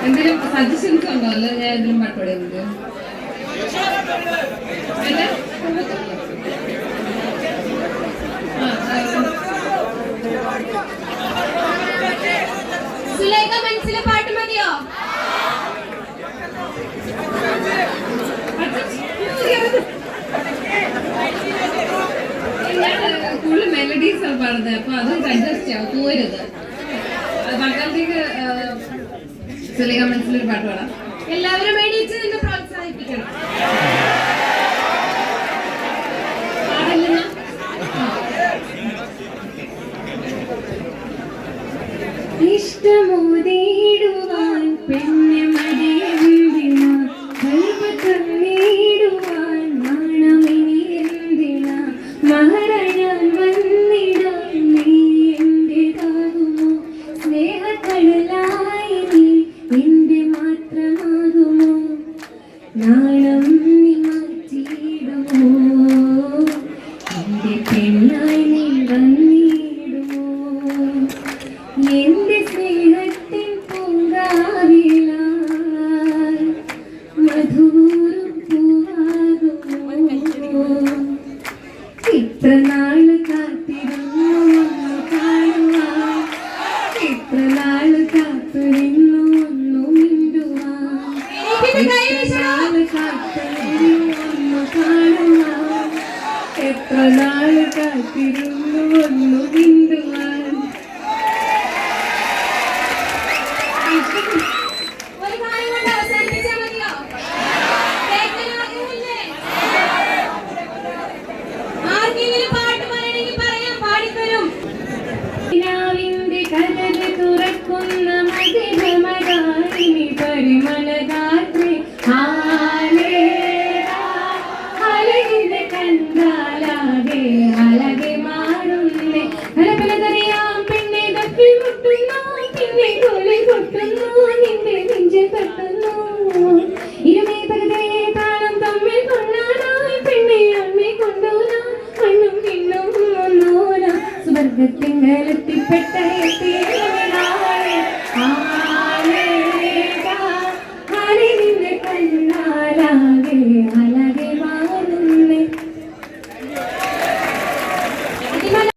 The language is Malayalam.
എന്തെങ്കിലും സജഷൻസ് ഉണ്ടോ? അല്ല ഞാൻ എന്തെങ്കിലും പാട്ട് പാടിയത് മനസ്സിലെ പാട്ട് മതിയോ? കൂടുതൽ മെലഡീസ് ആണ് പാടുന്നത്, അപ്പൊ അത് അഡ്ജസ്റ്റ് ആവും, പോരുത്. തൽക്കാലത്തേക്ക് സുലേഖ മനസ്സിലൊരു പാട്ട് പാടാം. എല്ലാവരും എണീറ്റ് നിന്ന് പ്രോത്സാഹിപ്പിക്കണം. ഇഷ്ടമോതിടുവാൻ പെണ്ണെ മടിയെന്തിനാ, കൽപ്പത്തന്നിടുവാൻ നാണമിനി എന്തിനാ, മഹാരാജാൻ വന്നിടാൻ നീ എന്റേതാകുമോ, സ്നേഹക്കടലായി നീ എന്റെ മാത്രമാകുമോ, നാണം നീ മാറ്റിയിടുമോ, എന്റെ പെണ്ണായി നീ വന്നിടുമോ, എന്റെ സ്നേഹത്തിൻ പൂങ്കാവിലായി മധുരം പൂവാകുമോ, ഇത്ര നാള് കാത്തിരുന്നു ഒന്ന് കാണുവാൻ, ഇത്ര നാള് കാത്തിരുന്നു ഒന്നു മിണ്ടുവാൻ, ഇത്ര നാള് കാത്തിരുന്നു ഒന്ന് കാണുവാൻ, എത്ര നാള് കാത്തിരുന്നു ഒന്നു മിണ്ടുവാൻ. ഒരു കാര്യം കൊണ്ട് അവസാനിപ്പിച്ചാൽ മതിയോ? ആർക്കെങ്കിലും പാട്ട് പറയണമെങ്കിൽ പറയാം, പാടിത്തരും. നിലാവിന്റെ കനല് തുറക്കുന്ന മധുരമകാരിണി പരിമളഗാത്രി, അഴകിനെ കണ്ടാലാകെ അഴകെ മാറുന്നേ, പലതറിയാം പെണ്ണെ തപ്പി മുട്ടുന്നു, പിന്നെ കോലി കൊട്ടുന്നു, നിന്റെ നെഞ്ചിൽ തട്ടുന്നു, ഇരുമേ പകതേ താളം തമ്മിൽ കൊണ്ടാനായി പെണ്ണെ അമ്മേ കൊണ്ടോനാ, മണ്ണും പിണ്ണും ഒന്നോനാ, സ്വർഗത്തിങ്കലെത്തിപ്പെട്ട